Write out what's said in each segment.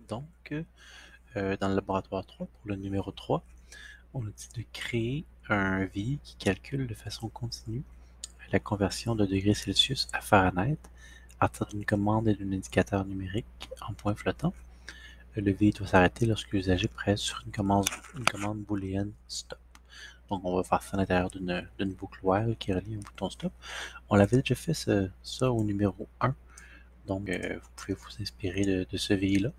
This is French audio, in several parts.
Donc, dans le laboratoire 3, pour le numéro 3, on a dit de créer un VI qui calcule de façon continue la conversion de degrés Celsius à Fahrenheit à partir d'une commande et d'un indicateur numérique en point flottant. Le VI doit s'arrêter lorsque l'usager presse sur une commande booléenne stop. Donc, on va faire ça à l'intérieur d'une boucle while qui relie un bouton stop. On l'avait déjà fait ça au numéro 1. Donc, vous pouvez vous inspirer de ce VI-là.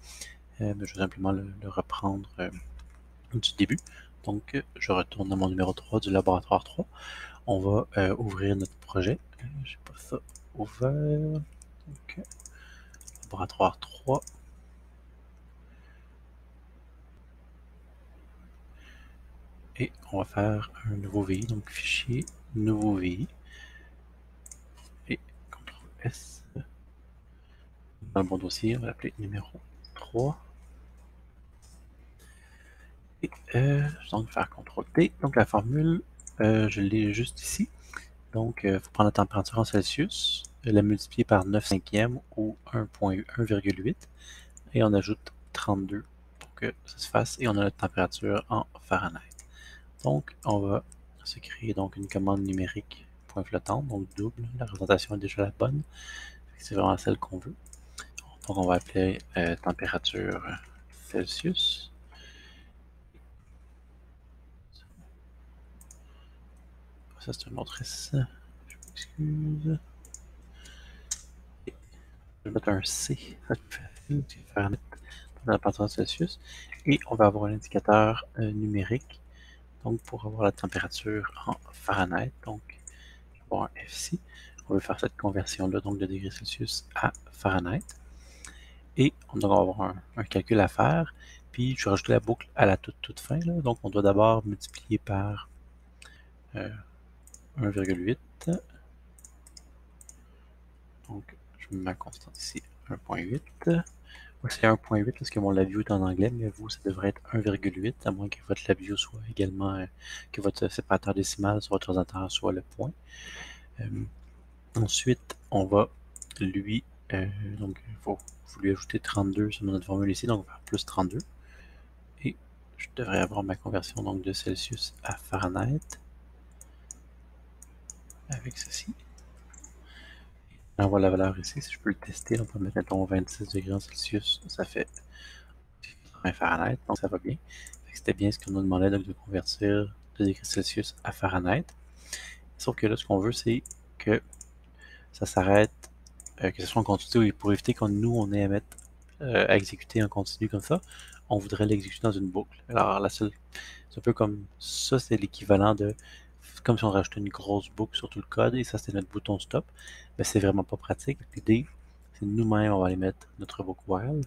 Je vais simplement le reprendre du début. Donc, je retourne à mon numéro 3 du laboratoire 3. On va ouvrir notre projet. Je n'ai pas ça ouvert. Donc, laboratoire 3. Et on va faire un nouveau VI. Donc, fichier, nouveau VI. Et CTRL-S. Dans le bon dossier, on va l'appeler numéro 3. Et donc, faire CTRL-T. Donc, la formule, je l'ai juste ici. Donc, il faut prendre la température en Celsius, la multiplier par 9 cinquièmes ou 1,8 et on ajoute 32 pour que ça se fasse et on a notre température en Fahrenheit. Donc, on va se créer donc une commande numérique point flottant, donc double. La représentation est déjà la bonne. C'est vraiment celle qu'on veut. Donc, on va appeler température Celsius. Ça, c'est un autre S. Je m'excuse. Je vais mettre un C. Ça fait facile. Fahrenheit dans la température Celsius. Et on va avoir un indicateur numérique. Donc, pour avoir la température en Fahrenheit, donc, je vais avoir un F ici. On veut faire cette conversion-là, donc de degrés Celsius à Fahrenheit. Et on va avoir un calcul à faire. Puis, je vais rajouter la boucle à la toute fin. Là. Donc, on doit d'abord multiplier par 1,8. Donc, je mets ma constante ici, 1,8. Moi, c'est 1,8 parce que mon labio est en anglais, mais vous, ça devrait être 1,8, à moins que votre labio soit également, que votre séparateur décimal sur votre ordinateur soit le point. Ensuite, on va lui, donc, vous lui ajouter 32 sur notre formule ici, donc on va faire plus 32. Et je devrais avoir ma conversion donc de Celsius à Fahrenheit avec ceci. On voit la valeur ici, si je peux le tester, on peut mettre mettons 26 degrés en Celsius, ça fait 1 Fahrenheit, donc ça va bien. C'était bien ce qu'on nous demandait donc, de convertir de degrés Celsius à Fahrenheit. Sauf que là, ce qu'on veut, c'est que ça s'arrête, que ce soit en continu, pour éviter que nous, on ait à mettre à exécuter en continu comme ça, on voudrait l'exécuter dans une boucle. Alors, c'est un peu comme ça, c'est l'équivalent de comme si on rajoutait une grosse boucle sur tout le code et ça, c'est notre bouton stop. Mais c'est vraiment pas pratique. L'idée, c'est nous-mêmes, on va aller mettre notre boucle while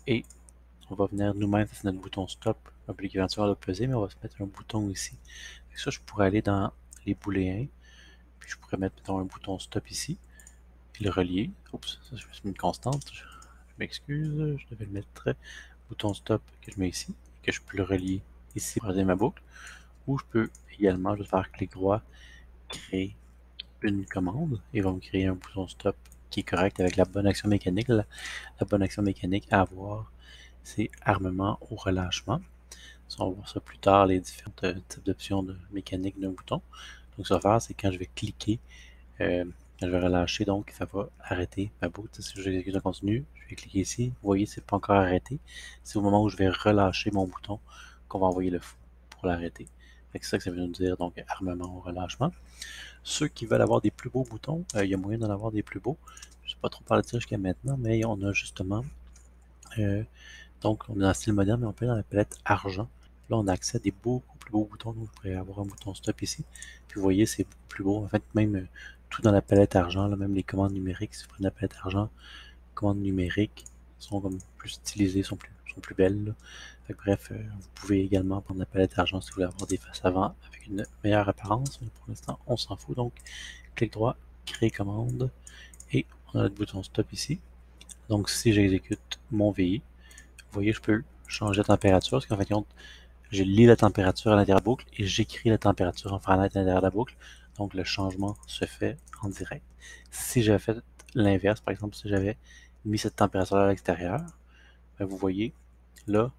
et on va venir nous-mêmes, c'est notre bouton stop, un peu l'équivalent à l'opposé, mais on va se mettre un bouton ici. Et ça, je pourrais aller dans les booléens, puis je pourrais mettre mettons, un bouton stop ici, et le relier. Oups, ça, je me suis mis une constante. Je m'excuse, je devais le mettre bouton stop que je mets ici, et que je peux le relier ici pour regarder ma boucle. Ou je peux également juste faire clic droit, créer une commande, et il va me créer un bouton stop qui est correct avec la bonne action mécanique. La bonne action mécanique à avoir, c'est armement ou relâchement. On va voir ça plus tard, les différents types d'options de mécanique d'un bouton. Donc, ce que ça va faire, c'est quand je vais cliquer, quand je vais relâcher, donc ça va arrêter ma boucle. Si j'exécute en continu, je vais cliquer ici. Vous voyez, c'est pas encore arrêté. C'est au moment où je vais relâcher mon bouton qu'on va envoyer le fou pour l'arrêter. C'est ça que ça veut nous dire, donc armement ou relâchement. Ceux qui veulent avoir des plus beaux boutons, il y a moyen d'en avoir des plus beaux. Je ne sais pas trop parler de ça jusqu'à maintenant, mais on a justement, donc on est dans style moderne, mais on peut aller dans la palette argent. Là, on a accès à des beaucoup plus beaux boutons. Donc, vous pourrez avoir un bouton stop ici. Puis, vous voyez, c'est beaucoup plus beau. En fait, même tout dans la palette argent, là, même les commandes numériques, si vous prenez la palette argent, les commandes numériques sont comme plus stylisées, sont plus belles. Fait que, bref, vous pouvez également prendre la palette argent si vous voulez avoir des faces avant avec une meilleure apparence. Mais pour l'instant, on s'en fout. Donc, clic droit, créer commande. Et on a notre bouton stop ici. Donc, si j'exécute mon VI, vous voyez, je peux changer la température. Parce qu'en fait, je lis la température à l'intérieur de la boucle et j'écris la température en Fahrenheit à l'intérieur de la boucle. Donc, le changement se fait en direct. Si j'avais fait l'inverse, par exemple, si j'avais mis cette température à l'extérieur, ben, vous voyez, là,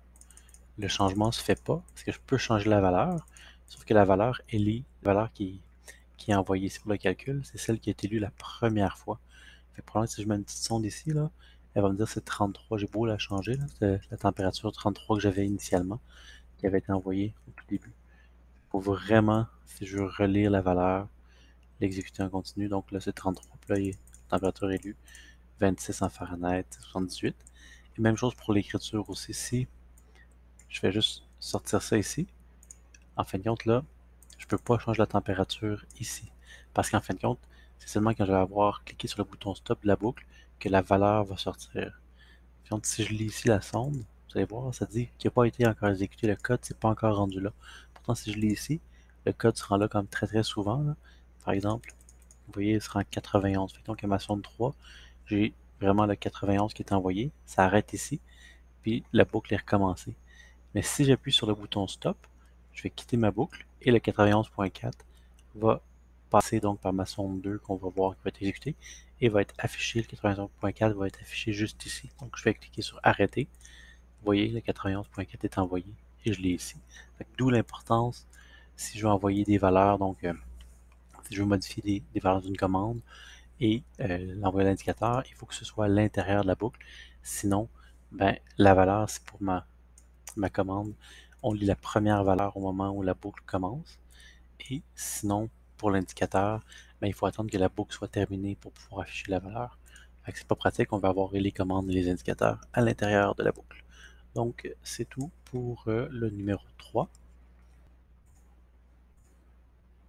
le changement ne se fait pas parce que je peux changer la valeur, sauf que la valeur, la valeur qui est envoyée sur le calcul, c'est celle qui a été lue la première fois. Fait que probablement, si je mets une petite sonde ici, là, elle va me dire c'est 33. J'ai beau la changer, c'est la température 33 que j'avais initialement, qui avait été envoyée au tout début. Il faut vraiment, si je veux relire la valeur, l'exécuter en continu. Donc là, c'est 33. Puis là, la température est lue. 26 en Fahrenheit, 78. Et même chose pour l'écriture aussi. Si je fais juste sortir ça ici, en fin de compte, là, je ne peux pas changer la température ici. Parce qu'en fin de compte, c'est seulement quand je vais avoir cliqué sur le bouton stop de la boucle que la valeur va sortir. Donc, si je lis ici la sonde, vous allez voir, ça dit qu'il n'a pas été encore exécuté, le code n'est pas encore rendu là. Pourtant, si je lis ici, le code se rend là comme très souvent. Là. Par exemple, vous voyez, il se rend 91. Fait donc, à ma sonde 3, j'ai vraiment le 91 qui est envoyé. Ça arrête ici, puis la boucle est recommencée. Mais si j'appuie sur le bouton stop, je vais quitter ma boucle et le 91.4 va passer donc par ma sonde 2 qu'on va voir qui va être exécutée et va être affiché, le 91.4 va être affiché juste ici. Donc je vais cliquer sur arrêter. Vous voyez, le 91.4 est envoyé et je l'ai ici. D'où l'importance si je veux envoyer des valeurs, donc si je veux modifier des valeurs d'une commande et l'envoyer à l'indicateur, il faut que ce soit à l'intérieur de la boucle. Sinon, ben, la valeur, c'est pour ma commande, on lit la première valeur au moment où la boucle commence. Et sinon, pour l'indicateur, ben, il faut attendre que la boucle soit terminée pour pouvoir afficher la valeur. C'est pas pratique, on va avoir les commandes et les indicateurs à l'intérieur de la boucle. Donc, c'est tout pour le numéro 3.